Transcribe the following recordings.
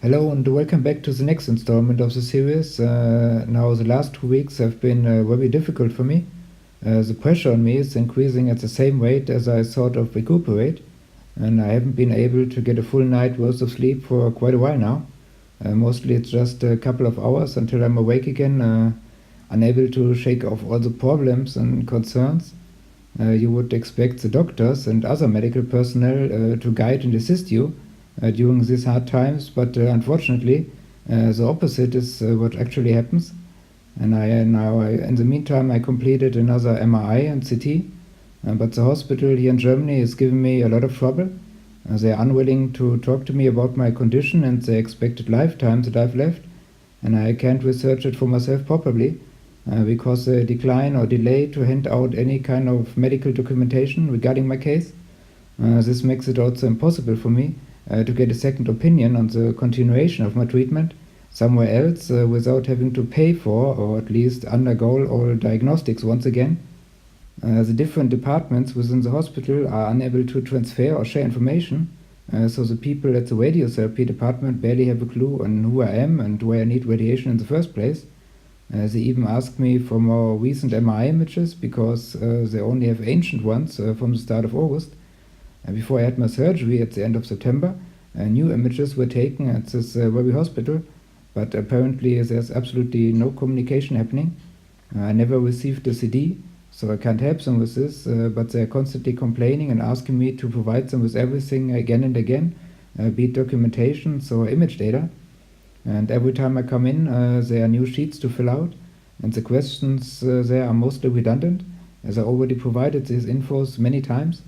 Hello and welcome back to the next installment of the series. Now, the last 2 weeks have been very difficult for me. The pressure on me is increasing at the same rate as I sort of recuperate, and I haven't been able to get a full night worth of sleep for quite a while now. Mostly it's just a couple of hours until I'm awake again, unable to shake off all the problems and concerns. You would expect the doctors and other medical personnel to guide and assist you during these hard times, but unfortunately, the opposite is what actually happens. And in the meantime, I completed another MRI and CT, but the hospital here in Germany is giving me a lot of trouble. They are unwilling to talk to me about my condition and the expected lifetime that I've left, and I can't research it for myself properly because they decline or delay to hand out any kind of medical documentation regarding my case. This makes it also impossible for me to get a second opinion on the continuation of my treatment somewhere else without having to pay for or at least undergo all diagnostics once again. The different departments within the hospital are unable to transfer or share information, so the people at the radiotherapy department barely have a clue on who I am and why I need radiation in the first place. They even ask me for more recent MRI images because they only have ancient ones from the start of August. Before I had my surgery at the end of September, new images were taken at this very hospital, but apparently there's absolutely no communication happening. I never received a CD, so I can't help them with this, but they're constantly complaining and asking me to provide them with everything again and again, be it documentations or image data. And every time I come in, there are new sheets to fill out, and the questions there are mostly redundant, as I already provided these infos many times.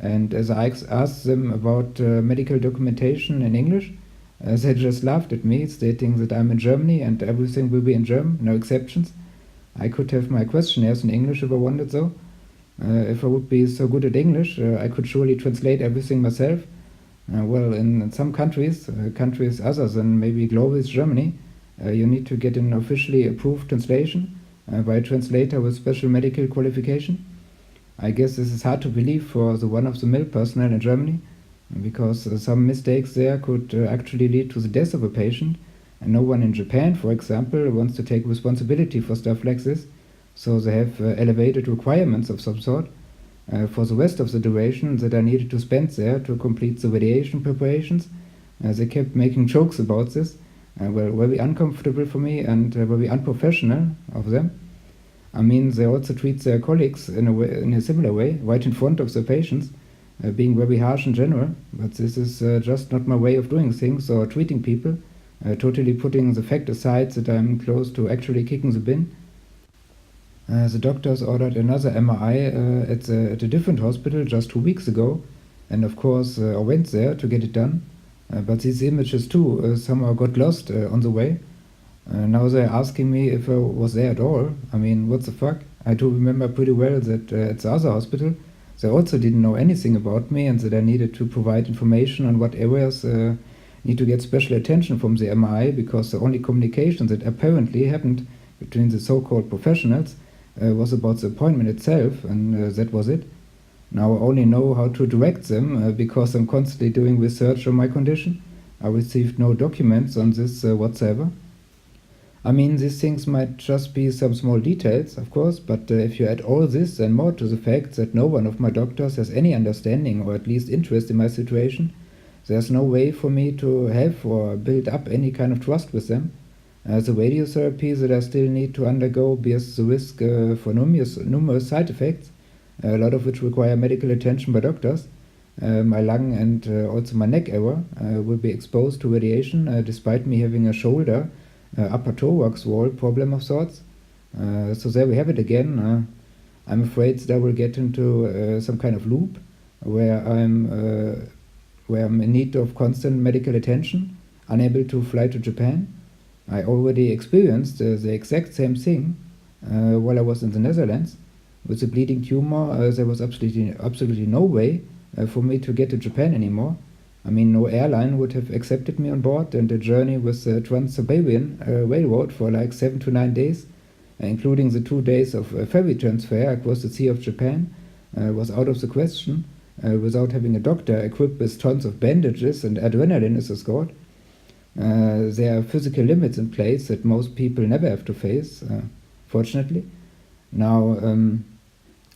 And as I asked them about medical documentation in English, they just laughed at me, stating that I'm in Germany and everything will be in German, no exceptions. I could have my questionnaires in English if I wanted though. If I would be so good at English, I could surely translate everything myself. Well, in some countries, countries other than maybe global Germany, you need to get an officially approved translation by a translator with special medical qualification. I guess this is hard to believe for the run-of-the-mill personnel in Germany, because some mistakes there could actually lead to the death of a patient, and no one in Japan, for example, wants to take responsibility for stuff like this, so they have elevated requirements of some sort for the rest of the duration that I needed to spend there to complete the radiation preparations. They kept making jokes about this, very uncomfortable for me and very unprofessional of them. I mean, they also treat their colleagues in a similar way, right in front of the patients, being very harsh in general, but this is just not my way of doing things or treating people, totally putting the fact aside that I'm close to actually kicking the bin. The doctors ordered another MRI at a different hospital just 2 weeks ago, and of course I went there to get it done, but these images too somehow got lost on the way. Now they're asking me if I was there at all. I mean, what the fuck? I do remember pretty well that at the other hospital, they also didn't know anything about me and that I needed to provide information on what areas need to get special attention from the MRI, because the only communication that apparently happened between the so-called professionals was about the appointment itself, and that was it. Now I only know how to direct them because I'm constantly doing research on my condition. I received no documents on this whatsoever. I mean, these things might just be some small details, of course, but if you add all this and more to the fact that no one of my doctors has any understanding or at least interest in my situation, there's no way for me to have or build up any kind of trust with them. The radiotherapy that I still need to undergo bears the risk for numerous side effects, a lot of which require medical attention by doctors. My lung and also my neck area will be exposed to radiation despite me having a shoulder upper thorax wall problem of sorts. So there we have it again. I'm afraid that I will get into some kind of loop where I'm in need of constant medical attention, unable to fly to Japan. I already experienced the exact same thing while I was in the Netherlands. With a bleeding tumor, there was absolutely no way for me to get to Japan anymore. I mean, no airline would have accepted me on board, and the journey with the Trans-Siberian Railroad for like 7 to 9 days, including the 2 days of ferry transfer across the Sea of Japan, was out of the question, without having a doctor equipped with tons of bandages and adrenaline as escort. There are physical limits in place that most people never have to face, fortunately. Now,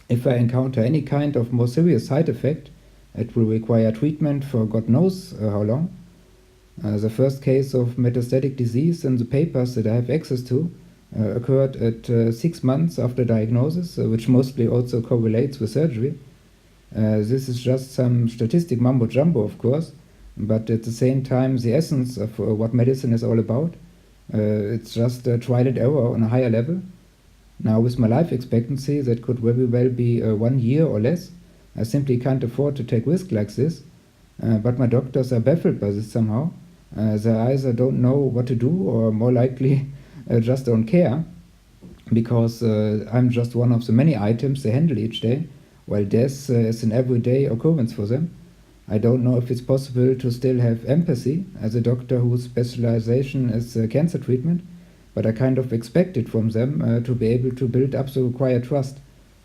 if I encounter any kind of more serious side effect, it will require treatment for God knows how long. The first case of metastatic disease in the papers that I have access to occurred at 6 months after diagnosis, which mostly also correlates with surgery. This is just some statistic mumbo jumbo, of course, but at the same time, the essence of what medicine is all about. It's just trial and error on a higher level. Now, with my life expectancy, that could very well be 1 year or less. I simply can't afford to take risk like this. But my doctors are baffled by this somehow. They either don't know what to do or more likely just don't care, because I'm just one of the many items they handle each day, while death is an everyday occurrence for them. I don't know if it's possible to still have empathy as a doctor whose specialization is cancer treatment, but I kind of expect it from them to be able to build up the required trust.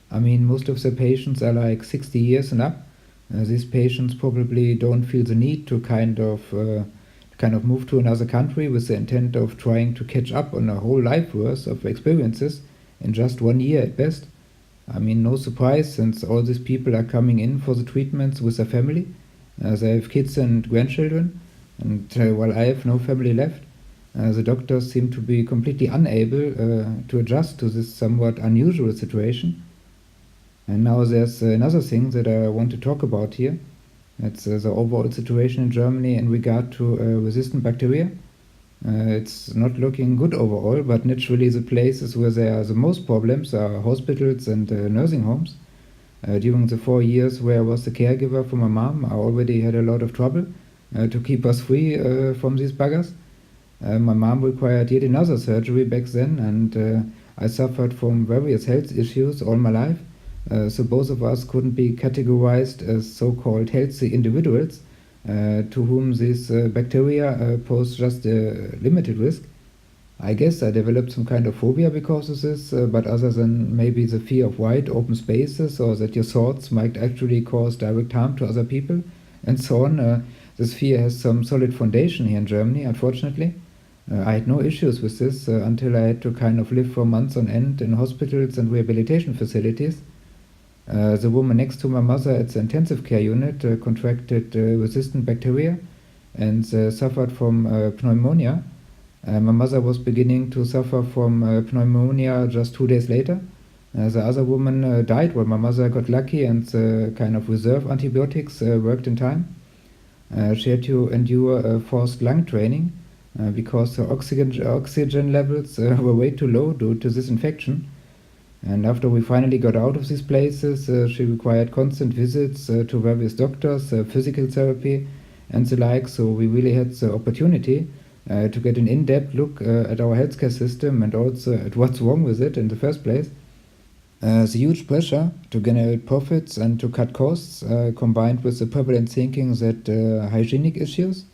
I mean, most of the patients are like 60 years and up. These patients probably don't feel the need to kind of move to another country with the intent of trying to catch up on a whole life worth of experiences in just 1 year at best. I mean, no surprise, since all these people are coming in for the treatments with their family. They have kids and grandchildren, and while I have no family left, the doctors seem to be completely unable to adjust to this somewhat unusual situation. And now there's another thing that I want to talk about here. It's the overall situation in Germany in regard to resistant bacteria. It's not looking good overall, but naturally the places where there are the most problems are hospitals and nursing homes. During the 4 years where I was the caregiver for my mom, I already had a lot of trouble to keep us free from these buggers. My mom required yet another surgery back then, and I suffered from various health issues all my life. So both of us couldn't be categorized as so-called healthy individuals to whom these bacteria pose just a limited risk. I guess I developed some kind of phobia because of this, but other than maybe the fear of wide open spaces or that your thoughts might actually cause direct harm to other people and so on, this fear has some solid foundation here in Germany, unfortunately. I had no issues with this until I had to kind of live for months on end in hospitals and rehabilitation facilities. The woman next to my mother at the intensive care unit contracted resistant bacteria and suffered from pneumonia. My mother was beginning to suffer from pneumonia just 2 days later. The other woman died while my mother got lucky and the kind of reserve antibiotics worked in time. She had to endure forced lung training because her oxygen levels were way too low due to this infection. And after we finally got out of these places, she required constant visits to various doctors, physical therapy, and the like, so we really had the opportunity to get an in-depth look at our healthcare system and also at what's wrong with it in the first place. The huge pressure to generate profits and to cut costs, combined with the prevalent thinking that hygienic issues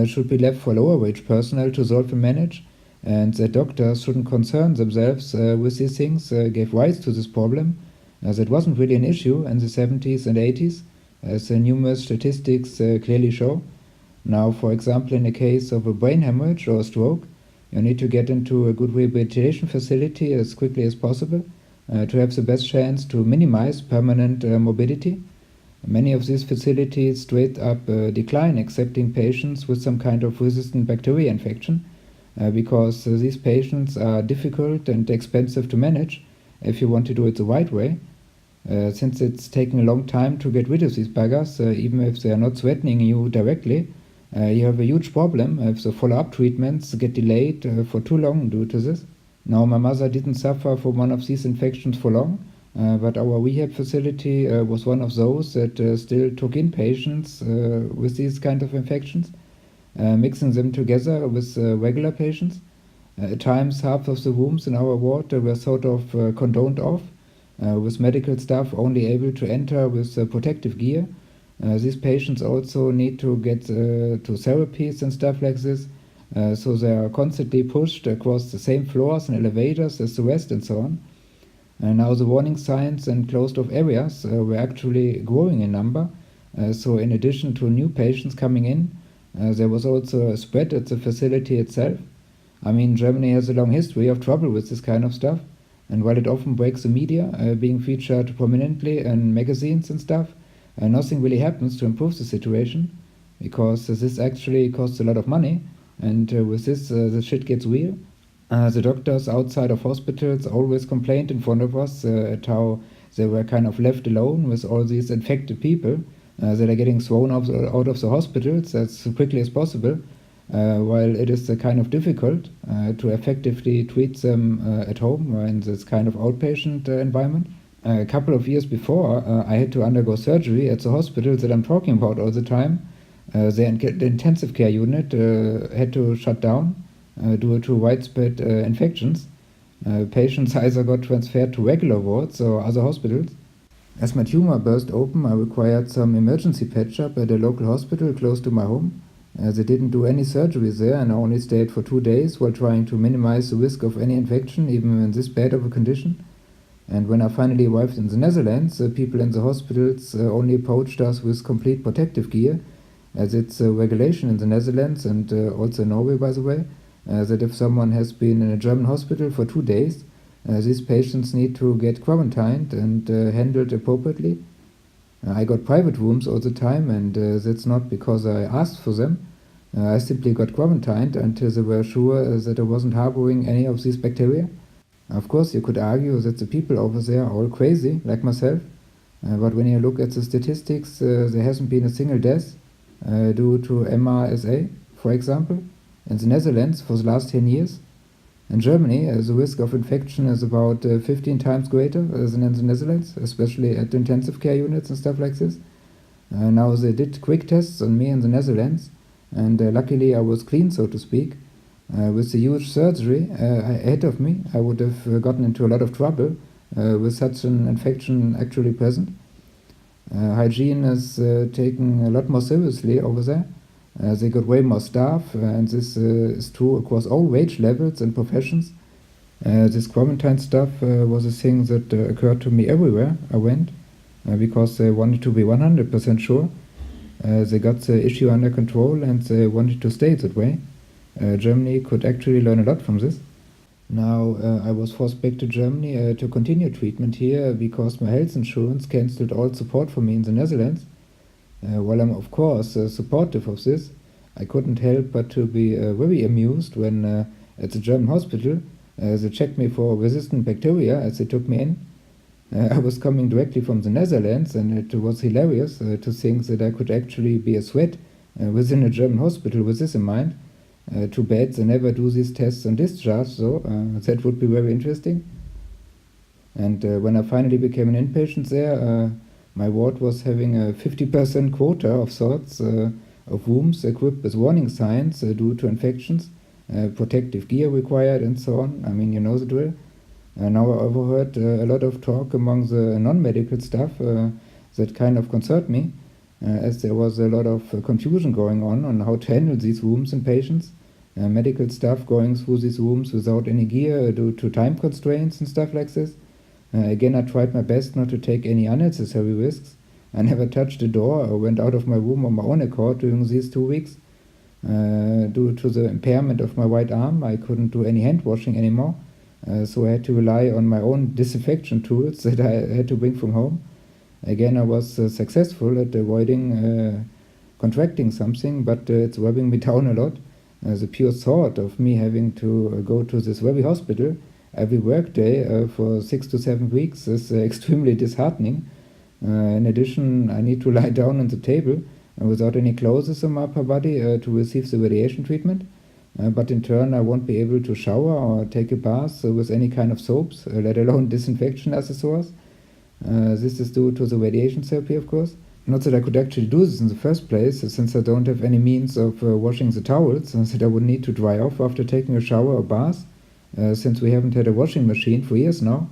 should be left for lower wage personnel to solve and manage, and that doctors shouldn't concern themselves with these things, gave rise to this problem. That wasn't really an issue in the 70s and 80s, as numerous statistics clearly show. Now, for example, in the case of a brain hemorrhage or a stroke, you need to get into a good rehabilitation facility as quickly as possible to have the best chance to minimize permanent morbidity. Many of these facilities straight up decline accepting patients with some kind of resistant bacteria infection because these patients are difficult and expensive to manage if you want to do it the right way. Since it's taking a long time to get rid of these buggers, even if they are not threatening you directly, you have a huge problem if the follow-up treatments get delayed for too long due to this. Now, my mother didn't suffer from one of these infections for long, but our rehab facility was one of those that still took in patients with these kind of infections, mixing them together with regular patients. At times, half of the rooms in our ward were sort of condoned off, with medical staff only able to enter with protective gear. These patients also need to get to therapies and stuff like this, so they are constantly pushed across the same floors and elevators as the rest and so on. And now the warning signs and closed-off areas were actually growing in number, so in addition to new patients coming in, There was also a spread at the facility itself. I mean, Germany has a long history of trouble with this kind of stuff, and while it often breaks the media, being featured prominently in magazines and stuff, nothing really happens to improve the situation, because this actually costs a lot of money, and with this, the shit gets real. The doctors outside of hospitals always complained in front of us at how they were kind of left alone with all these infected people that are getting thrown out of the hospitals as quickly as possible, while it is kind of difficult to effectively treat them at home or in this kind of outpatient environment. A couple of years before, I had to undergo surgery at the hospital that I'm talking about all the time. The intensive care unit had to shut down due to widespread infections. Patients either got transferred to regular wards or other hospitals. As my tumor burst open, I required some emergency patch-up at a local hospital close to my home. They didn't do any surgery there, and I only stayed for 2 days while trying to minimize the risk of any infection, even in this bad of a condition. And when I finally arrived in the Netherlands, people in the hospitals only approached us with complete protective gear, as it's a regulation in the Netherlands and also in Norway, by the way, that if someone has been in a German hospital for 2 days, these patients need to get quarantined and handled appropriately. I got private rooms all the time, and that's not because I asked for them. I simply got quarantined until they were sure that I wasn't harboring any of these bacteria. Of course, you could argue that the people over there are all crazy, like myself, but when you look at the statistics, there hasn't been a single death due to MRSA, for example, in the Netherlands for the last 10 years. In Germany, the risk of infection is about 15 times greater than in the Netherlands, especially at intensive care units and stuff like this. Now they did quick tests on me in the Netherlands, and luckily I was clean, so to speak. With the huge surgery ahead of me, I would have gotten into a lot of trouble with such an infection actually present. Hygiene is taken a lot more seriously over there. They got way more staff, and this is true across all wage levels and professions. This quarantine stuff was a thing that occurred to me everywhere I went, because they wanted to be 100% sure. They got the issue under control, and they wanted to stay that way. Germany could actually learn a lot from this. Now, I was forced back to Germany to continue treatment here because my health insurance cancelled all support for me in the Netherlands. While I'm of course supportive of this, I couldn't help but to be very amused when at the German hospital they checked me for resistant bacteria as they took me in. I was coming directly from the Netherlands, and it was hilarious to think that I could actually be a threat within a German hospital with this in mind. Too bad they never do these tests on discharge, though. That would be very interesting. And when I finally became an inpatient there, my ward was having a 50% quota of sorts of rooms equipped with warning signs due to infections, protective gear required, and so on. I mean, you know the drill. Now I overheard a lot of talk among the non-medical staff that kind of concerned me, as there was a lot of confusion going on how to handle these rooms and patients. Medical staff going through these rooms without any gear due to time constraints and stuff like this. Again, I tried my best not to take any unnecessary risks. I never touched a door or went out of my room on my own accord during these 2 weeks. Due to the impairment of my right arm, I couldn't do any hand washing anymore, so I had to rely on my own disinfection tools that I had to bring from home. Again, I was successful at avoiding contracting something, but it's rubbing me down a lot. The pure thought of me having to go to this very hospital every workday for 6 to 7 weeks is extremely disheartening. In addition, I need to lie down on the table without any clothes on my upper body to receive the radiation treatment. But in turn, I won't be able to shower or take a bath with any kind of soaps, let alone disinfection accessories. This is due to the radiation therapy, of course. Not that I could actually do this in the first place, since I don't have any means of washing the towels, and that I would need to dry off after taking a shower or bath, since we haven't had a washing machine for years now,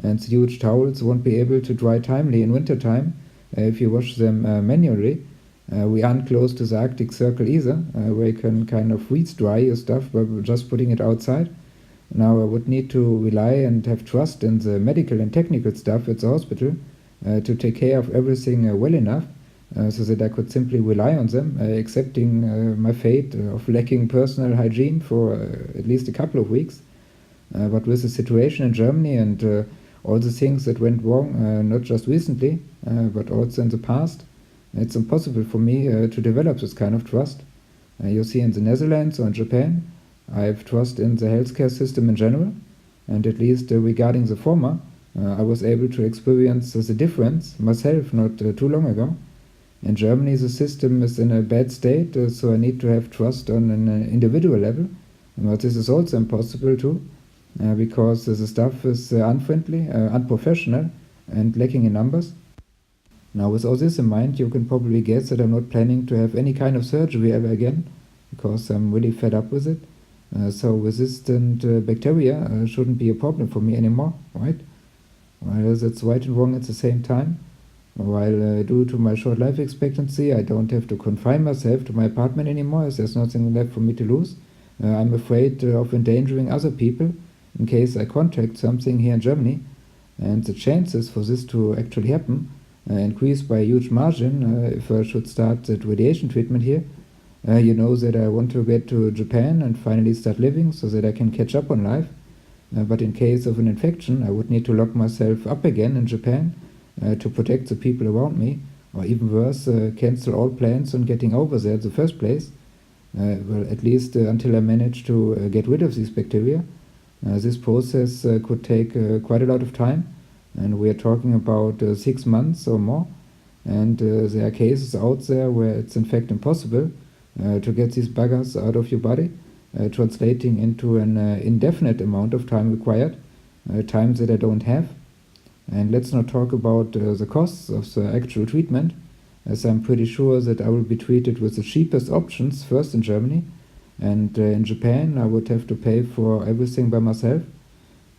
and the huge towels won't be able to dry timely in wintertime if you wash them manually. We aren't close to the Arctic Circle either, where you can kind of freeze dry your stuff by just putting it outside. Now I would need to rely and have trust in the medical and technical staff at the hospital to take care of everything well enough so that I could simply rely on them, accepting my fate of lacking personal hygiene for at least a couple of weeks. But with the situation in Germany and all the things that went wrong, not just recently, but also in the past, it's impossible for me to develop this kind of trust. You see, in the Netherlands or in Japan, I have trust in the healthcare system in general, and at least regarding the former, I was able to experience the difference myself not too long ago. In Germany, the system is in a bad state, so I need to have trust on an individual level. But this is also impossible too, because the staff is unfriendly, unprofessional, and lacking in numbers. Now, with all this in mind, you can probably guess that I'm not planning to have any kind of surgery ever again, because I'm really fed up with it. So resistant bacteria shouldn't be a problem for me anymore, right? Well, that's right and wrong at the same time. While due to my short life expectancy, I don't have to confine myself to my apartment anymore, as there's nothing left for me to lose. I'm afraid of endangering other people in case I contract something here in Germany, and the chances for this to actually happen increase by a huge margin if I should start that radiation treatment here. You know that I want to get to Japan and finally start living so that I can catch up on life. But in case of an infection, I would need to lock myself up again in Japan to protect the people around me, or even worse, cancel all plans on getting over there in the first place. Well, at least until I manage to get rid of these bacteria. This process could take quite a lot of time, and we are talking about 6 months or more. And there are cases out there where it's in fact impossible to get these buggers out of your body, translating into an indefinite amount of time required, time that I don't have. And let's not talk about the costs of the actual treatment, as I'm pretty sure that I will be treated with the cheapest options first in Germany, and in Japan I would have to pay for everything by myself,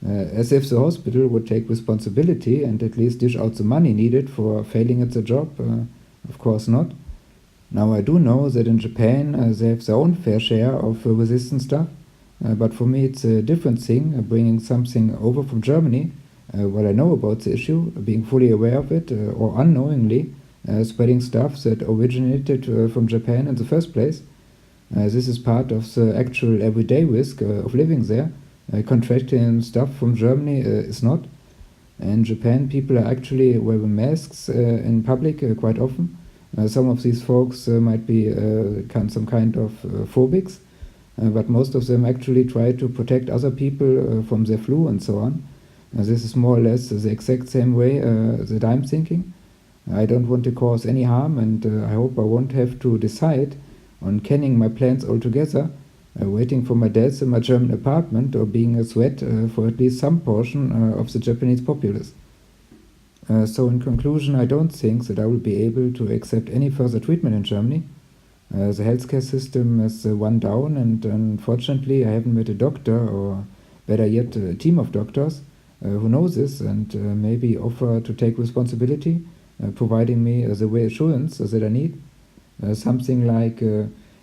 as if the hospital would take responsibility and at least dish out the money needed for failing at the job. Of course not. Now, I do know that in Japan they have their own fair share of resistant stuff, but for me it's a different thing bringing something over from Germany. What I know about the issue, being fully aware of it, or unknowingly spreading stuff that originated from Japan in the first place. This is part of the actual everyday risk of living there. Contracting stuff from Germany is not. In Japan, people are actually wearing masks in public quite often. Some of these folks might be some kind of phobics, but most of them actually try to protect other people from their flu and so on. This is more or less the exact same way that I'm thinking. I don't want to cause any harm, and I hope I won't have to decide on canning my plants altogether, waiting for my death in my German apartment, or being a threat for at least some portion of the Japanese populace. So in conclusion, I don't think that I will be able to accept any further treatment in Germany. The healthcare system is one down, and unfortunately I haven't met a doctor, or better yet a team of doctors, who knows this and maybe offer to take responsibility, providing me the reassurance that I need. Something like,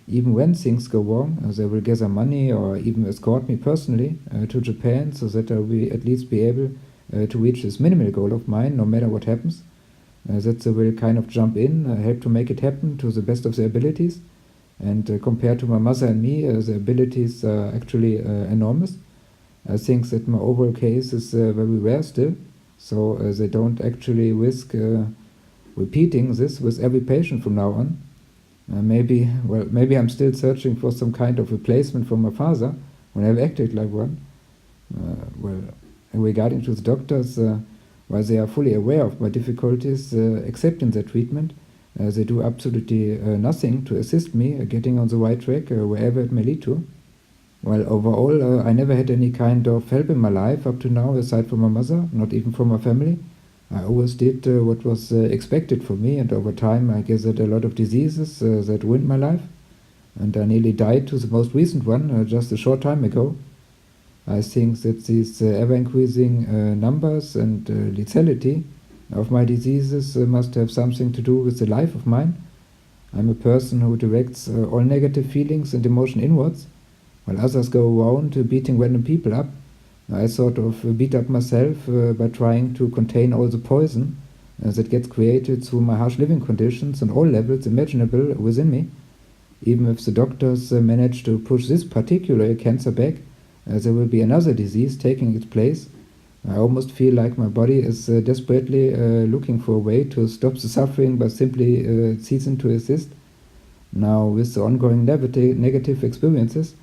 even when things go wrong, they will gather money or even escort me personally to Japan so that I will at least be able to reach this minimal goal of mine, no matter what happens. That they will kind of jump in, help to make it happen to the best of their abilities. And compared to my mother and me, the abilities are actually enormous. I think that my overall case is very rare still, so they don't actually risk repeating this with every patient from now on. Maybe I'm still searching for some kind of replacement for my father when I've acted like one. Regarding to the doctors, while they are fully aware of my difficulties accepting their treatment, they do absolutely nothing to assist me getting on the right track wherever it may lead to. Well, overall, I never had any kind of help in my life up to now, aside from my mother, not even from my family. I always did what was expected from me, and over time I gathered a lot of diseases that ruined my life, and I nearly died to the most recent one just a short time ago. I think that these ever-increasing numbers and lethality of my diseases must have something to do with the life of mine. I'm a person who directs all negative feelings and emotion inwards, while others go around beating random people up. I sort of beat up myself by trying to contain all the poison that gets created through my harsh living conditions on all levels imaginable within me. Even if the doctors manage to push this particular cancer back, there will be another disease taking its place. I almost feel like my body is desperately looking for a way to stop the suffering by simply ceasing to exist. Now, with the ongoing negative experiences,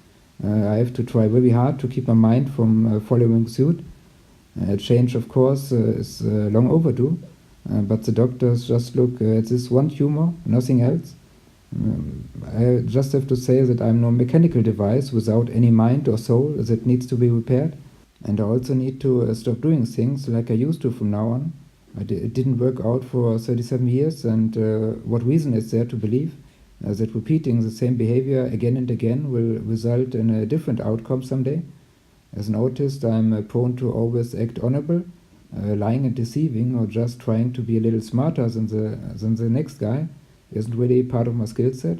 I have to try very hard to keep my mind from following suit. Change, of course, is long overdue, but the doctors just look at this one tumor, nothing else. I just have to say that I'm no mechanical device without any mind or soul that needs to be repaired. And I also need to stop doing things like I used to from now on. It didn't work out for 37 years, and what reason is there to believe that repeating the same behavior again and again will result in a different outcome someday? As an autist, I'm prone to always act honorable, lying and deceiving, or just trying to be a little smarter than the next guy isn't really part of my skill set.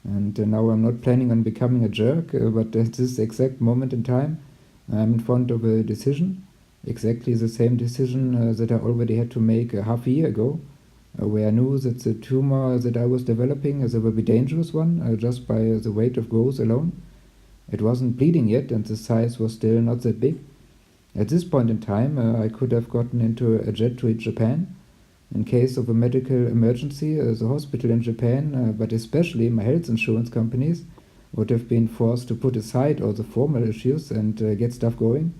And now I'm not planning on becoming a jerk, but at this exact moment in time, I'm in front of a decision, exactly the same decision that I already had to make half a year ago, where I knew that the tumor that I was developing is a very dangerous one, just by the rate of growth alone. It wasn't bleeding yet, and the size was still not that big. At this point in time, I could have gotten into a jet to reach Japan. In case of a medical emergency, the hospital in Japan, but especially my health insurance companies, would have been forced to put aside all the formal issues and get stuff going.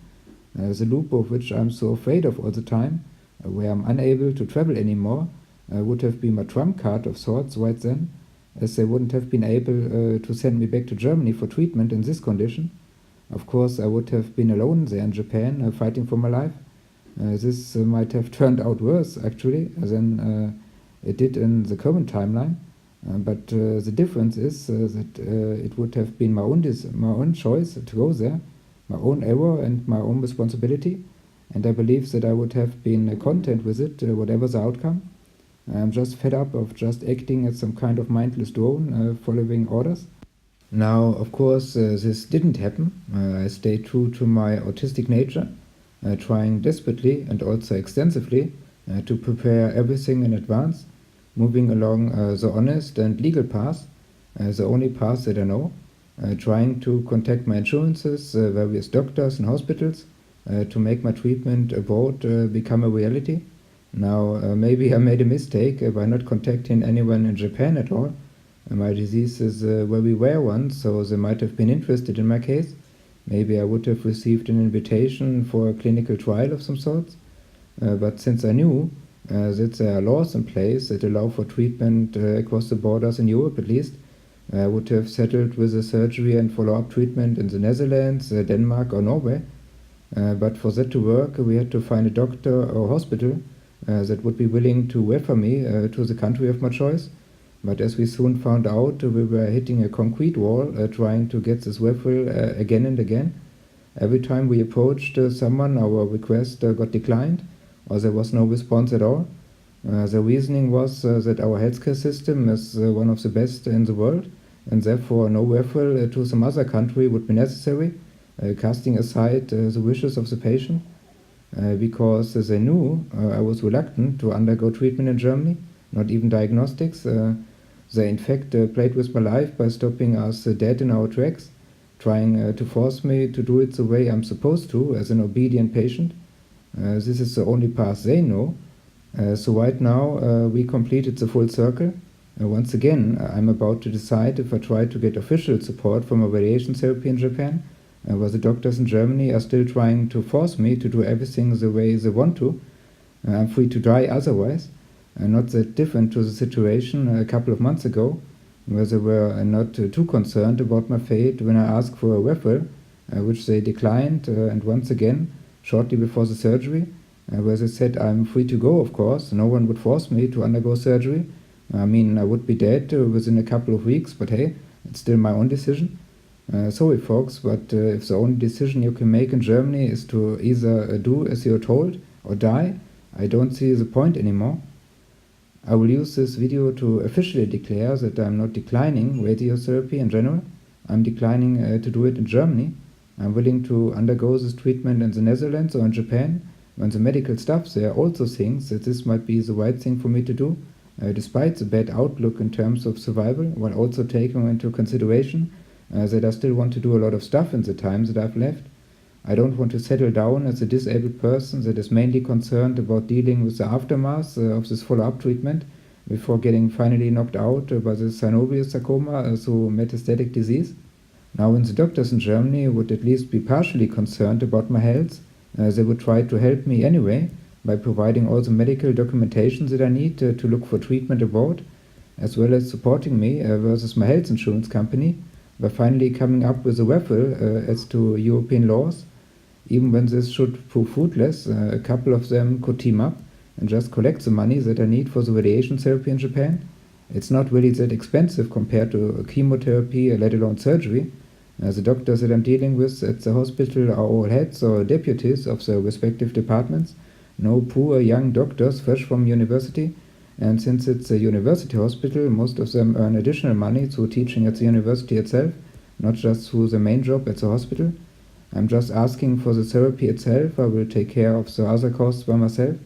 The loop of which I'm so afraid of all the time, where I'm unable to travel anymore, would have been my trump card of sorts right then, as they wouldn't have been able to send me back to Germany for treatment in this condition. Of course, I would have been alone there in Japan, fighting for my life. This might have turned out worse, actually, than it did in the current timeline. But the difference is that it would have been my own choice to go there, my own error and my own responsibility, and I believe that I would have been content with it, whatever the outcome. I'm just fed up of just acting as some kind of mindless drone, following orders. Now, of course, this didn't happen. I stayed true to my autistic nature, trying desperately and also extensively to prepare everything in advance, moving along the honest and legal path, the only path that I know, trying to contact my insurances, various doctors and hospitals, to make my treatment abroad become a reality. Now, maybe I made a mistake by not contacting anyone in Japan at all. My disease is a very rare one, so they might have been interested in my case. Maybe I would have received an invitation for a clinical trial of some sorts. But since I knew that there are laws in place that allow for treatment across the borders in Europe at least, I would have settled with a surgery and follow-up treatment in the Netherlands, Denmark or Norway. But for that to work, we had to find a doctor or hospital that would be willing to refer me to the country of my choice. But as we soon found out, we were hitting a concrete wall trying to get this referral again and again. Every time we approached someone, our request got declined, or there was no response at all. The reasoning was that our healthcare system is one of the best in the world, and therefore no referral to some other country would be necessary, casting aside the wishes of the patient. Because they knew I was reluctant to undergo treatment in Germany, not even diagnostics. They in fact played with my life by stopping us dead in our tracks, trying to force me to do it the way I'm supposed to as an obedient patient. This is the only path they know. So right now we completed the full circle. Once again, I'm about to decide if I try to get official support from a radiation therapy in Japan, where the doctors in Germany are still trying to force me to do everything the way they want to. I'm free to die otherwise. Not that different to the situation a couple of months ago, where they were not too concerned about my fate when I asked for a referral, which they declined, and once again, shortly before the surgery, where they said I'm free to go, of course, no one would force me to undergo surgery. I mean, I would be dead within a couple of weeks, but hey, it's still my own decision. Sorry folks, but if the only decision you can make in Germany is to either do as you're told or die, I don't see the point anymore. I will use this video to officially declare that I'm not declining radiotherapy in general. I'm declining to do it in Germany. I'm willing to undergo this treatment in the Netherlands or in Japan, when the medical staff there also thinks that this might be the right thing for me to do, despite the bad outlook in terms of survival, while also taking into consideration that I still want to do a lot of stuff in the time that I've left. I don't want to settle down as a disabled person that is mainly concerned about dealing with the aftermath of this follow-up treatment before getting finally knocked out by the synovial sarcoma through metastatic disease. Now, when the doctors in Germany would at least be partially concerned about my health, they would try to help me anyway by providing all the medical documentation that I need to look for treatment abroad, as well as supporting me versus my health insurance company by finally coming up with a raffle as to European laws. Even when this should prove fruitless, a couple of them could team up and just collect the money that I need for the radiation therapy in Japan. It's not really that expensive compared to chemotherapy, let alone surgery. The doctors that I'm dealing with at the hospital are all heads or deputies of their respective departments, no poor young doctors fresh from university, and since it's a university hospital, most of them earn additional money through teaching at the university itself, not just through the main job at the hospital. I'm just asking for the therapy itself. I will take care of the other costs by myself.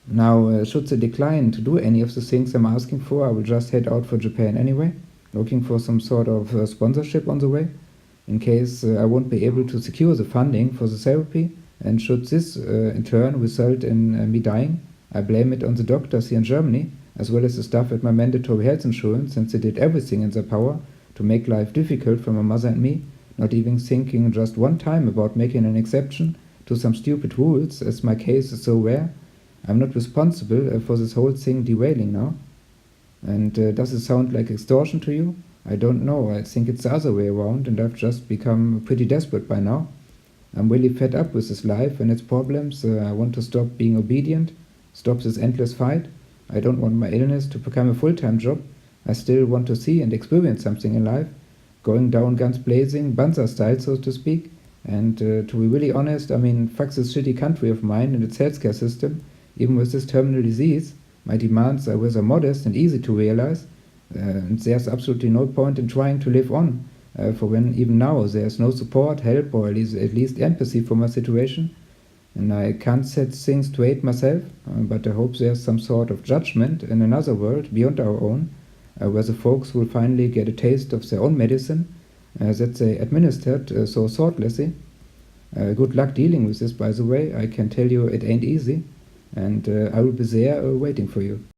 Now, should they decline to do any of the things I'm asking for, I will just head out for Japan anyway, looking for some sort of sponsorship on the way, in case I won't be able to secure the funding for the therapy, and should this in turn result in me dying, I blame it on the doctors here in Germany, as well as the staff at my mandatory health insurance, since they did everything in their power to make life difficult for my mother and me, not even thinking just one time about making an exception to some stupid rules, as my case is so rare. I'm not responsible for this whole thing derailing now. And does it sound like extortion to you? I don't know. I think it's the other way around, and I've just become pretty desperate by now. I'm really fed up with this life and its problems. I want to stop being obedient, stop this endless fight. I don't want my illness to become a full-time job. I still want to see and experience something in life, going down guns blazing, Banzer style, so to speak. And to be really honest, I mean, fuck this shitty country of mine and its healthcare system. Even with this terminal disease, my demands are rather modest and easy to realize, and there's absolutely no point in trying to live on, for when even now there's no support, help, or at least empathy for my situation. And I can't set things straight myself, but I hope there's some sort of judgment in another world beyond our own, where the folks will finally get a taste of their own medicine that they administered so thoughtlessly. Good luck dealing with this, by the way. I can tell you it ain't easy, and I will be there waiting for you.